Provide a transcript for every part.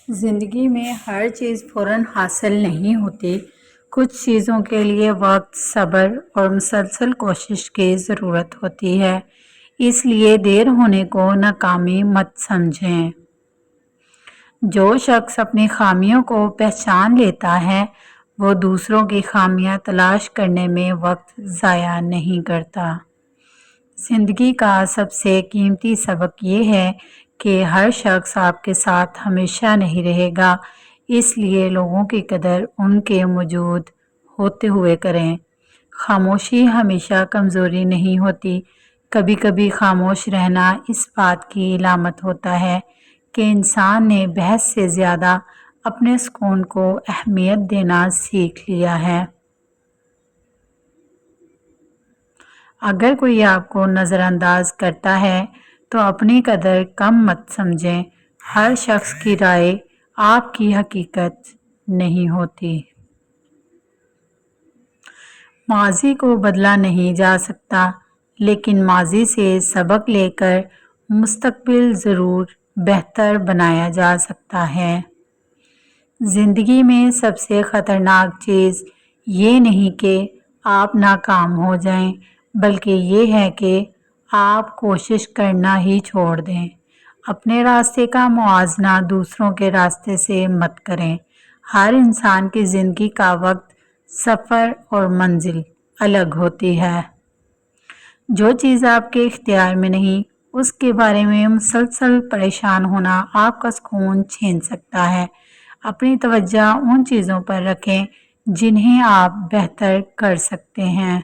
زندگی میں ہر چیز فوراً حاصل نہیں ہوتی۔ کچھ چیزوں کے لیے وقت، صبر اور مسلسل کوشش کی ضرورت ہوتی ہے، اس لیے دیر ہونے کو ناکامی مت سمجھیں۔ جو شخص اپنی خامیوں کو پہچان لیتا ہے وہ دوسروں کی خامیاں تلاش کرنے میں وقت ضائع نہیں کرتا۔ زندگی کا سب سے قیمتی سبق یہ ہے کہ ہر شخص آپ کے ساتھ ہمیشہ نہیں رہے گا، اس لیے لوگوں کی قدر ان کے موجود ہوتے ہوئے کریں۔ خاموشی ہمیشہ کمزوری نہیں ہوتی، کبھی کبھی خاموش رہنا اس بات کی علامت ہوتا ہے کہ انسان نے بحث سے زیادہ اپنے سکون کو اہمیت دینا سیکھ لیا ہے۔ اگر کوئی آپ کو نظر انداز کرتا ہے تو اپنی قدر کم مت سمجھیں۔ ہر شخص کی رائے آپ کی حقیقت نہیں ہوتی۔ ماضی کو بدلا نہیں جا سکتا، لیکن ماضی سے سبق لے کر مستقبل ضرور بہتر بنایا جا سکتا ہے۔ زندگی میں سب سے خطرناک چیز یہ نہیں کہ آپ ناکام ہو جائیں، بلکہ یہ ہے کہ آپ کوشش کرنا ہی چھوڑ دیں۔ اپنے راستے کا موازنہ دوسروں کے راستے سے مت کریں۔ ہر انسان کی زندگی کا وقت، سفر اور منزل الگ ہوتی ہے۔ جو چیز آپ کے اختیار میں نہیں، اس کے بارے میں مسلسل پریشان ہونا آپ کا سکون چھین سکتا ہے۔ اپنی توجہ ان چیزوں پر رکھیں جنہیں آپ بہتر کر سکتے ہیں۔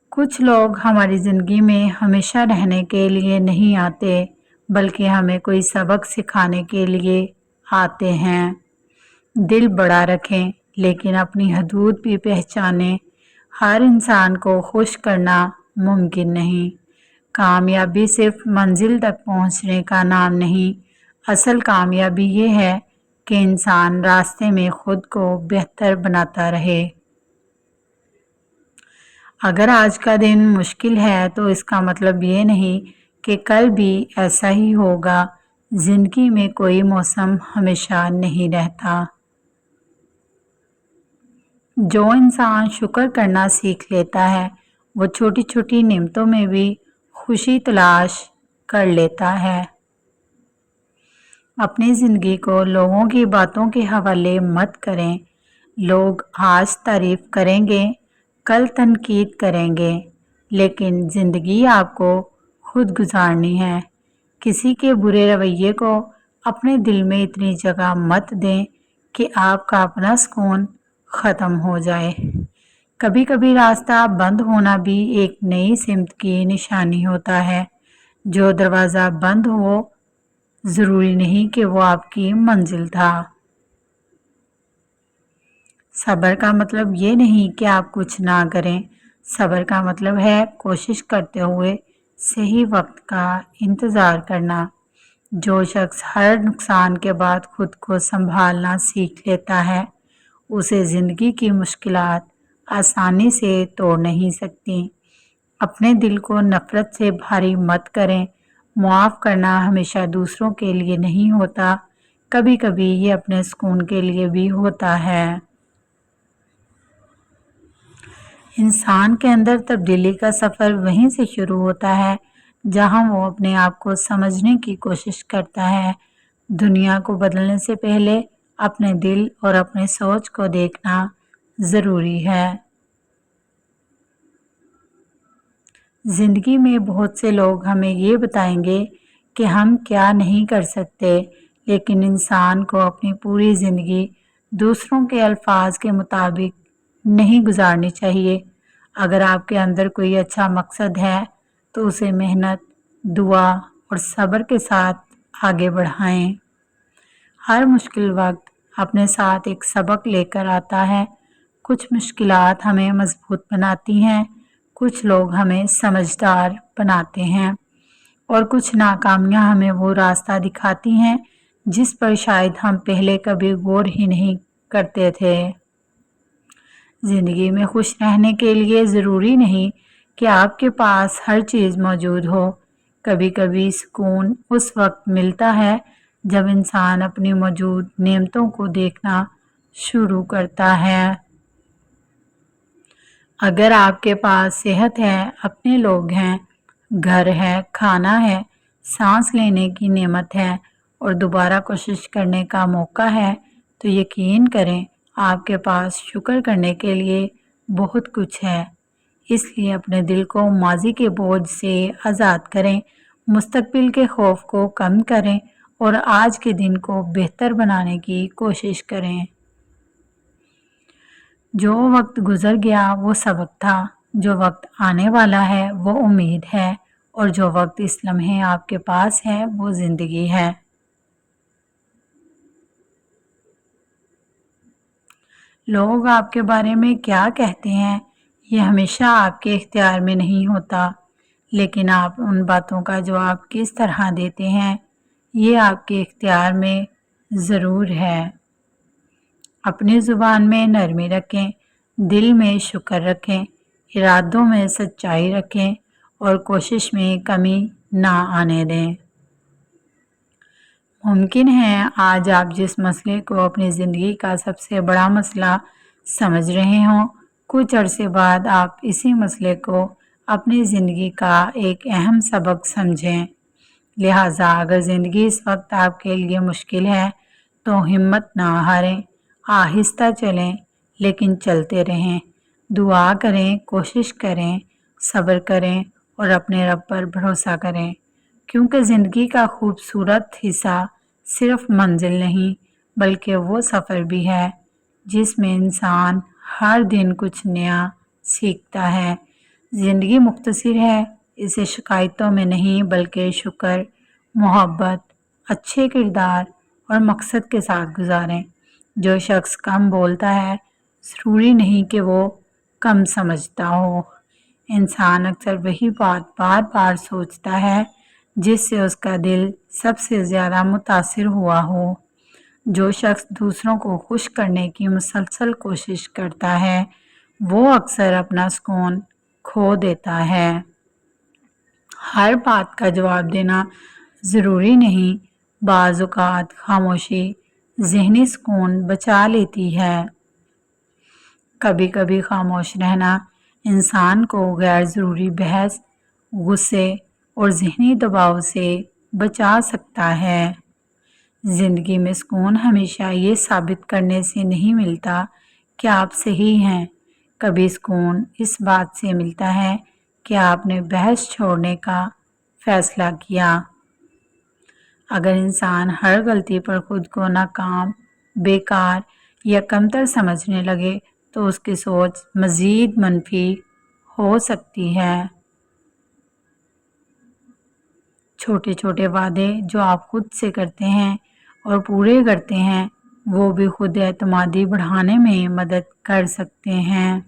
کچھ لوگ ہماری زندگی میں ہمیشہ رہنے کے لیے نہیں آتے، بلکہ ہمیں کوئی سبق سکھانے کے لیے آتے ہیں۔ دل بڑا رکھیں، لیکن اپنی حدود بھی پہچانیں۔ ہر انسان کو خوش کرنا ممکن نہیں۔ کامیابی صرف منزل تک پہنچنے کا نام نہیں، اصل کامیابی یہ ہے کہ انسان راستے میں خود کو بہتر بناتا رہے۔ اگر آج کا دن مشکل ہے تو اس کا مطلب یہ نہیں کہ کل بھی ایسا ہی ہوگا۔ زندگی میں کوئی موسم ہمیشہ نہیں رہتا۔ جو انسان شکر کرنا سیکھ لیتا ہے وہ چھوٹی چھوٹی نعمتوں میں بھی خوشی تلاش کر لیتا ہے۔ اپنی زندگی کو لوگوں کی باتوں کے حوالے مت کریں۔ لوگ آج تعریف کریں گے، کل تنقید کریں گے، لیکن زندگی آپ کو خود گزارنی ہے۔ کسی کے برے رویے کو اپنے دل میں اتنی جگہ مت دیں کہ آپ کا اپنا سکون ختم ہو جائے۔ کبھی کبھی راستہ بند ہونا بھی ایک نئی سمت کی نشانی ہوتا ہے۔ جو دروازہ بند ہو ضروری نہیں کہ وہ آپ کی منزل تھا۔ صبر کا مطلب یہ نہیں کہ آپ کچھ نہ کریں۔ صبر کا مطلب ہے کوشش کرتے ہوئے صحیح وقت کا انتظار کرنا۔ جو شخص ہر نقصان کے بعد خود کو سنبھالنا سیکھ لیتا ہے اسے زندگی کی مشکلات آسانی سے توڑ نہیں سکتی۔ اپنے دل کو نفرت سے بھاری مت کریں۔ معاف کرنا ہمیشہ دوسروں کے لیے نہیں ہوتا، کبھی کبھی یہ اپنے سکون کے لیے بھی ہوتا ہے۔ انسان کے اندر تبدیلی کا سفر وہیں سے شروع ہوتا ہے جہاں وہ اپنے آپ کو سمجھنے کی کوشش کرتا ہے۔ دنیا کو بدلنے سے پہلے اپنے دل اور اپنے سوچ کو دیکھنا ضروری ہے۔ زندگی میں بہت سے لوگ ہمیں یہ بتائیں گے کہ ہم کیا نہیں کر سکتے، لیکن انسان کو اپنی پوری زندگی دوسروں کے الفاظ کے مطابق نہیں گزارنی چاہیے۔ اگر آپ کے اندر کوئی اچھا مقصد ہے تو اسے محنت، دعا اور صبر کے ساتھ آگے بڑھائیں۔ ہر مشکل وقت اپنے ساتھ ایک سبق لے کر آتا ہے۔ کچھ مشکلات ہمیں مضبوط بناتی ہیں، کچھ لوگ ہمیں سمجھدار بناتے ہیں، اور کچھ ناکامیاں ہمیں وہ راستہ دکھاتی ہیں جس پر شاید ہم پہلے کبھی غور ہی نہیں کرتے تھے۔ زندگی میں خوش رہنے کے لیے ضروری نہیں کہ آپ کے پاس ہر چیز موجود ہو۔ کبھی کبھی سکون اس وقت ملتا ہے جب انسان اپنی موجود نعمتوں کو دیکھنا شروع کرتا ہے۔ اگر آپ کے پاس صحت ہے، اپنے لوگ ہیں، گھر ہے، کھانا ہے، سانس لینے کی نعمت ہے اور دوبارہ کوشش کرنے کا موقع ہے تو یقین کریں آپ کے پاس شکر کرنے کے لیے بہت کچھ ہے۔ اس لیے اپنے دل کو ماضی کے بوجھ سے آزاد کریں، مستقبل کے خوف کو کم کریں اور آج کے دن کو بہتر بنانے کی کوشش کریں۔ جو وقت گزر گیا وہ سبق تھا، جو وقت آنے والا ہے وہ امید ہے اور جو وقت اس لمحے آپ کے پاس ہے وہ زندگی ہے۔ لوگ آپ کے بارے میں کیا کہتے ہیں یہ ہمیشہ آپ کے اختیار میں نہیں ہوتا، لیکن آپ ان باتوں کا جواب کس طرح دیتے ہیں یہ آپ کے اختیار میں ضرور ہے۔ اپنی زبان میں نرمی رکھیں، دل میں شکر رکھیں، ارادوں میں سچائی رکھیں اور کوشش میں کمی نہ آنے دیں۔ ممکن ہے آج آپ جس مسئلے کو اپنی زندگی کا سب سے بڑا مسئلہ سمجھ رہے ہوں، کچھ عرصے بعد آپ اسی مسئلے کو اپنی زندگی کا ایک اہم سبق سمجھیں۔ لہٰذا اگر زندگی اس وقت آپ کے لیے مشکل ہے تو ہمت نہ ہاریں، آہستہ چلیں لیکن چلتے رہیں، دعا کریں، کوشش کریں، صبر کریں اور اپنے رب پر بھروسہ کریں، کیونکہ زندگی کا خوبصورت حصہ صرف منزل نہیں بلکہ وہ سفر بھی ہے جس میں انسان ہر دن کچھ نیا سیکھتا ہے۔ زندگی مختصر ہے، اسے شکایتوں میں نہیں بلکہ شکر، محبت، اچھے کردار اور مقصد کے ساتھ گزاریں۔ جو شخص کم بولتا ہے ضروری نہیں کہ وہ کم سمجھتا ہو۔ انسان اکثر وہی بات بار بار سوچتا ہے جس سے اس کا دل سب سے زیادہ متاثر ہوا ہو۔ جو شخص دوسروں کو خوش کرنے کی مسلسل کوشش کرتا ہے وہ اکثر اپنا سکون کھو دیتا ہے۔ ہر بات کا جواب دینا ضروری نہیں، بعض اوقات خاموشی ذہنی سکون بچا لیتی ہے۔ کبھی کبھی خاموش رہنا انسان کو غیر ضروری بحث، غصے اور ذہنی دباؤ سے بچا سکتا ہے۔ زندگی میں سکون ہمیشہ یہ ثابت کرنے سے نہیں ملتا کہ آپ صحیح ہیں، کبھی سکون اس بات سے ملتا ہے کہ آپ نے بحث چھوڑنے کا فیصلہ کیا۔ اگر انسان ہر غلطی پر خود کو ناکام، بیکار یا کمتر سمجھنے لگے تو اس کی سوچ مزید منفی ہو سکتی ہے۔ چھوٹے چھوٹے وعدے جو آپ خود سے کرتے ہیں اور پورے کرتے ہیں وہ بھی خود اعتمادی بڑھانے میں مدد کر سکتے ہیں۔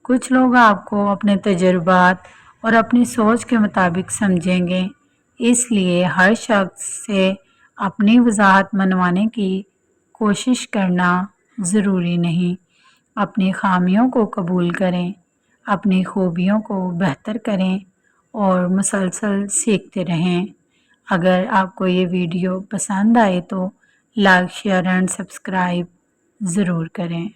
کچھ لوگ آپ کو اپنے تجربات اور اپنی سوچ کے مطابق سمجھیں گے، اس لیے ہر شخص سے اپنی وضاحت منوانے کی کوشش کرنا ضروری نہیں۔ اپنی خامیوں کو قبول کریں، اپنی خوبیوں کو بہتر کریں اور مسلسل سیکھتے رہیں۔ اگر آپ کو یہ ویڈیو پسند آئے تو لائک، شیئر اینڈ سبسکرائب ضرور کریں۔